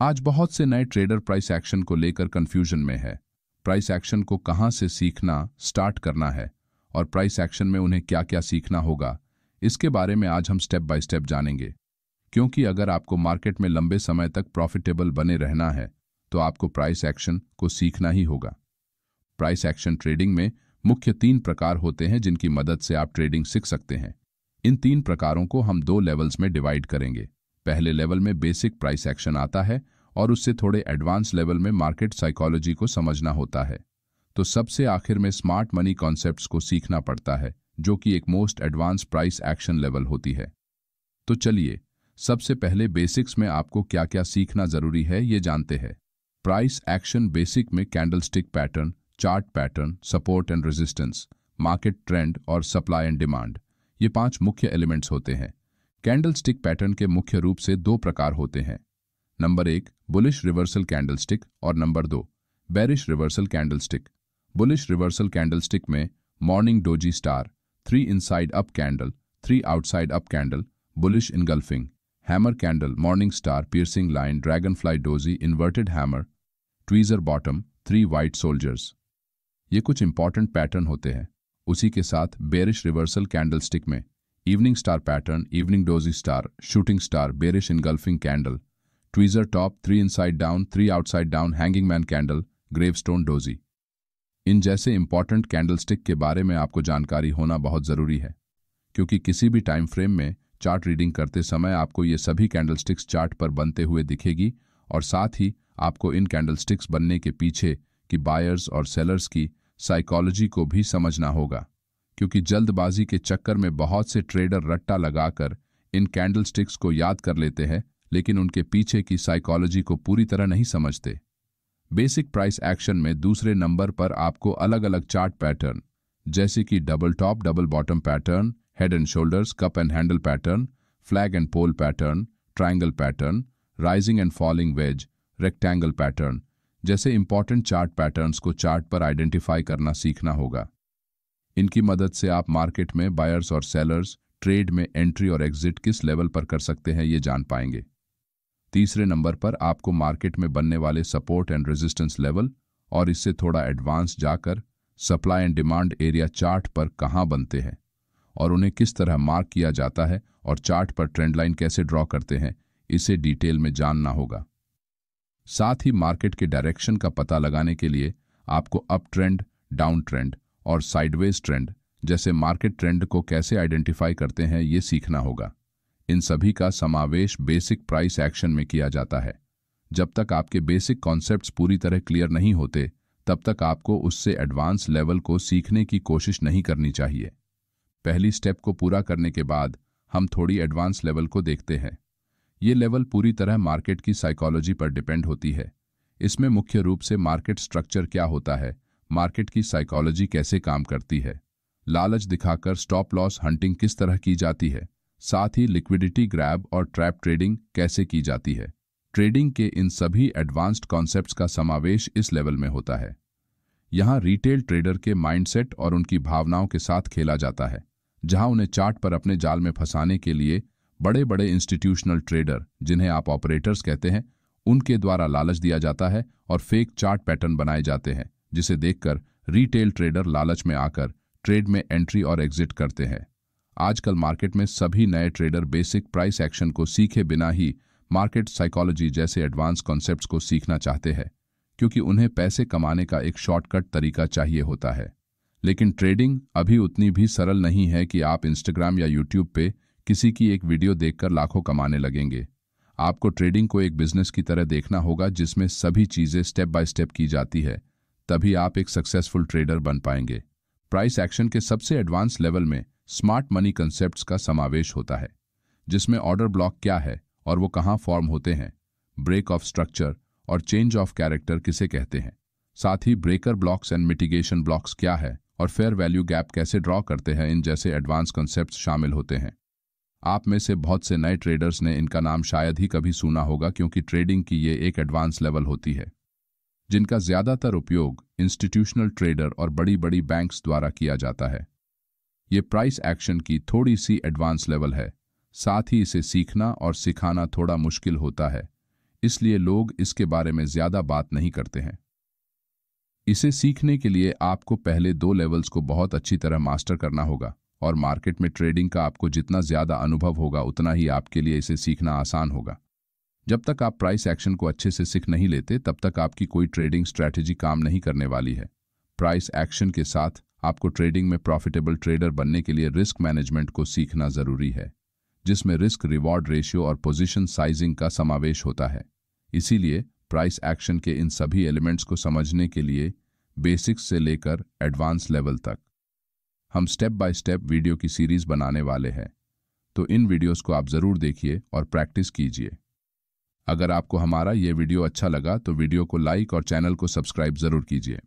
आज बहुत से नए ट्रेडर प्राइस एक्शन को लेकर कंफ्यूजन में है। प्राइस एक्शन को कहां से सीखना स्टार्ट करना है और प्राइस एक्शन में उन्हें क्या क्या सीखना होगा, इसके बारे में आज हम स्टेप बाय स्टेप जानेंगे। क्योंकि अगर आपको मार्केट में लंबे समय तक प्रॉफिटेबल बने रहना है तो आपको प्राइस एक्शन को सीखना ही होगा। प्राइस एक्शन ट्रेडिंग में मुख्य 3 प्रकार होते हैं जिनकी मदद से आप ट्रेडिंग सीख सकते हैं। इन 3 प्रकारों को हम 2 लेवल्स में डिवाइड करेंगे। पहले लेवल में बेसिक प्राइस एक्शन आता है और उससे थोड़े एडवांस लेवल में मार्केट साइकोलॉजी को समझना होता है। तो सबसे आखिर में स्मार्ट मनी कॉन्सेप्ट्स को सीखना पड़ता है, जो कि एक most advance price action level होती है। तो चलिए सबसे पहले बेसिक्स में आपको क्या क्या सीखना जरूरी है ये जानते हैं। प्राइस एक्शन बेसिक में candlestick pattern, chart pattern, support and resistance, market trend और सप्लाई एंड डिमांड, ये 5 मुख्य एलिमेंट्स होते हैं। कैंडलस्टिक पैटर्न के मुख्य रूप से 2 प्रकार होते हैं। नंबर 1 बुलिश रिवर्सल कैंडलस्टिक और number 2 bearish reversal candlestick. Bullish reversal candlestick में morning doji star, 3 inside up candle, 3 outside up candle, bullish engulfing, hammer candle, morning star, piercing line, dragonfly doji, inverted hammer, tweezer bottom, 3 white soldiers, ये कुछ important pattern होते हैं। उसी के साथ bearish reversal candlestick में evening star pattern, evening doji star, shooting star, bearish engulfing candle, tweezer top, 3 inside down, 3 outside down, hanging man candle, gravestone doji. इन जैसे इंपॉर्टेंट कैंडलस्टिक के बारे में आपको जानकारी होना बहुत जरूरी है, क्योंकि किसी भी टाइम फ्रेम में चार्ट रीडिंग करते समय आपको ये सभी कैंडलस्टिक्स चार्ट पर बनते हुए दिखेगी और साथ ही आपको इन कैंडलस्टिक्स बनने के पीछे की बायर्स और सेलर्स की साइकोलॉजी को भी समझना होगा, क्योंकि जल्दबाजी के चक्कर में बहुत से ट्रेडर रट्टा लगाकर इन कैंडलस्टिक्स को याद कर लेते हैं, लेकिन उनके पीछे की साइकोलॉजी को पूरी तरह नहीं समझते। बेसिक प्राइस एक्शन में दूसरे नंबर पर आपको अलग अलग चार्ट पैटर्न जैसे कि double top double bottom pattern, head and shoulders, cup and handle pattern, flag and pole pattern, triangle pattern, rising and falling wedge, rectangle pattern जैसे इंपॉर्टेंट चार्ट पैटर्न्स को चार्ट पर identify करना सीखना होगा। इनकी मदद से आप मार्केट में बायर्स और सेलर्स ट्रेड में एंट्री और एग्जिट किस लेवल पर कर सकते हैं ये जान पाएंगे। तीसरे नंबर पर आपको मार्केट में बनने वाले सपोर्ट एंड रेजिस्टेंस लेवल और इससे थोड़ा एडवांस जाकर supply and demand area chart पर कहां बनते हैं और उन्हें किस तरह मार्क किया जाता है और चार्ट पर ट्रेंड लाइन कैसे ड्रॉ करते हैं, इसे डिटेल में जानना होगा। साथ ही मार्केट के डायरेक्शन का पता लगाने के लिए आपको अप ट्रेंड, डाउन ट्रेंड और साइडवेज ट्रेंड जैसे मार्केट ट्रेंड को कैसे आइडेंटिफाई करते हैं ये सीखना होगा। इन सभी का समावेश बेसिक प्राइस एक्शन में किया जाता है। जब तक आपके बेसिक कॉन्सेप्ट्स पूरी तरह क्लियर नहीं होते तब तक आपको उससे एडवांस लेवल को सीखने की कोशिश नहीं करनी चाहिए। पहली स्टेप को पूरा करने के बाद हम थोड़ी एडवांस लेवल को देखते हैं। ये लेवल पूरी तरह मार्केट की साइकोलॉजी पर डिपेंड होती है। इसमें मुख्य रूप से मार्केट स्ट्रक्चर क्या होता है, मार्केट की साइकोलॉजी कैसे काम करती है, लालच दिखाकर स्टॉप लॉस हंटिंग किस तरह की जाती है, साथ ही लिक्विडिटी ग्रैब और ट्रैप ट्रेडिंग कैसे की जाती है। ट्रेडिंग के इन सभी एडवांस्ड कॉन्सेप्ट्स का समावेश इस लेवल में होता है। यहाँ रिटेल ट्रेडर के माइंडसेट और उनकी भावनाओं के साथ खेला जाता है, जहां उन्हें चार्ट पर अपने जाल में फंसाने के लिए बड़े बड़े इंस्टीट्यूशनल ट्रेडर, जिन्हें आप ऑपरेटर्स कहते हैं, उनके द्वारा लालच दिया जाता है और फेक चार्ट पैटर्न बनाए जाते हैं, जिसे देखकर रिटेल ट्रेडर लालच में आकर ट्रेड में एंट्री और एग्जिट करते हैं। आजकल मार्केट में सभी नए ट्रेडर बेसिक प्राइस एक्शन को सीखे बिना ही मार्केट साइकोलॉजी जैसे एडवांस कॉन्सेप्ट्स को सीखना चाहते हैं, क्योंकि उन्हें पैसे कमाने का एक शॉर्टकट तरीका चाहिए होता है। लेकिन ट्रेडिंग अभी उतनी भी सरल नहीं है कि आप इंस्टाग्राम या यूट्यूब पे किसी की एक वीडियो देखकर लाखों कमाने लगेंगे। आपको ट्रेडिंग को एक बिजनेस की तरह देखना होगा, जिसमें सभी चीजें स्टेप बाय स्टेप की जाती है, तभी आप एक सक्सेसफुल ट्रेडर बन पाएंगे। प्राइस एक्शन के सबसे एडवांस लेवल में स्मार्ट मनी कंसेप्ट्स का समावेश होता है, जिसमें ऑर्डर ब्लॉक क्या है और वो कहाँ फॉर्म होते हैं, ब्रेक ऑफ स्ट्रक्चर और चेंज ऑफ कैरेक्टर किसे कहते हैं, साथ ही breaker blocks and mitigation blocks क्या है और फेयर वैल्यू गैप कैसे ड्रॉ करते हैं, इन जैसे एडवांस कंसेप्ट्स शामिल होते हैं। आप में से बहुत से नए ट्रेडर्स ने इनका नाम शायद ही कभी सुना होगा, क्योंकि ट्रेडिंग की ये एक एडवांस लेवल होती है जिनका ज्यादातर उपयोग इंस्टीट्यूशनल ट्रेडर और बड़ी बड़ी बैंक्स द्वारा किया जाता है। ये प्राइस एक्शन की थोड़ी सी एडवांस लेवल है, साथ ही इसे सीखना और सिखाना थोड़ा मुश्किल होता है। इसलिए लोग इसके बारे में ज़्यादा बात नहीं करते हैं। इसे सीखने के लिए आपको पहले 2 लेवल्स को बहुत अच्छी तरह मास्टर करना होगा, और मार्केट में ट्रेडिंग का आपको जितना ज़्यादा अनुभव होगा उतना ही आपके लिए इसे सीखना आसान होगा। जब तक आप प्राइस एक्शन को अच्छे से सीख नहीं लेते तब तक आपकी कोई ट्रेडिंग स्ट्रैटेजी काम नहीं करने वाली है। प्राइस एक्शन के साथ आपको ट्रेडिंग में प्रॉफिटेबल ट्रेडर बनने के लिए रिस्क मैनेजमेंट को सीखना ज़रूरी है, जिसमें रिस्क रिवॉर्ड रेशियो और पोजीशन साइजिंग का समावेश होता है। इसीलिए प्राइस एक्शन के इन सभी एलिमेंट्स को समझने के लिए बेसिक्स से लेकर एडवांस लेवल तक हम स्टेप बाय स्टेप वीडियो की सीरीज बनाने वाले हैं। तो इन वीडियोस को आप ज़रूर देखिए और प्रैक्टिस कीजिए। अगर आपको हमारा ये वीडियो अच्छा लगा तो वीडियो को लाइक और चैनल को सब्सक्राइब ज़रूर कीजिए।